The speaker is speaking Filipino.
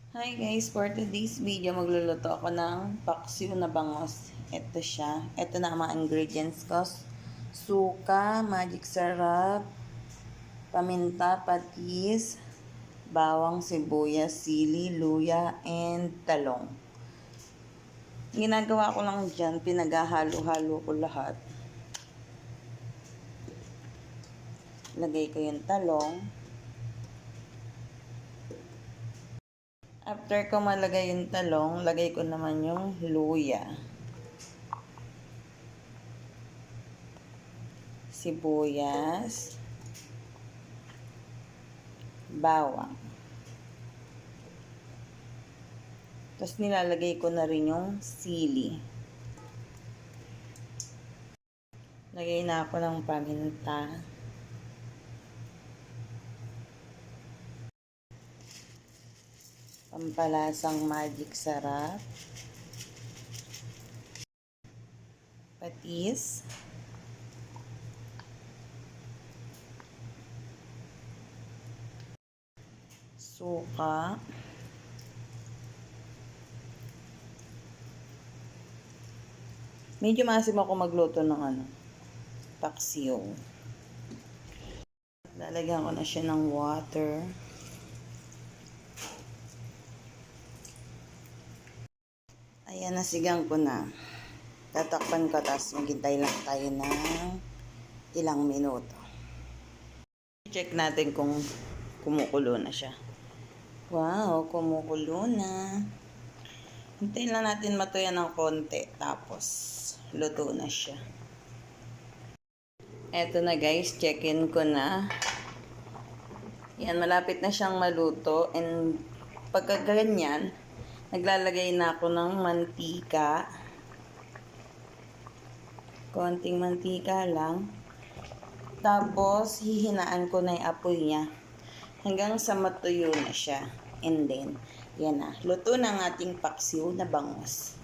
Hi guys, for today's video magluluto ako ng paksiw na bangos. Ito siya. Ito na ang mga ingredients ko. Suka, magic sarap, paminta, patis, bawang, sibuyas, sili, luya, and talong. Ginagawa ko lang dyan, pinaghahalo-halo ko lahat. Lagay ko yung talong. After ko malagay yung talong, lagay ko naman yung luya, sibuyas, bawang. Tapos nilalagay ko na rin yung sili. Lagay na ako ng paminta. Pampalasang magic sarap. Patis. Suka. Medyo maasim ako magluto ng paksiw. Lalagyan ko na siya ng water. Ayan, nasigang ko na. Tatakpan ko, tapos maghintay lang tayo ng ilang minuto. Check natin kung kumukulo na siya. Wow, kumukulo na. Hintayin lang natin matuyan ng konti, tapos luto na siya. Eto na guys, check-in ko na. Yan, malapit na siyang maluto. And pagka ganyan, naglalagay na ako ng mantika. Konting mantika lang. Tapos, hihinaan ko na yung apoy niya hanggang sa matuyo na siya. And then, yan na. Luto na ang ating paksiw na bangos.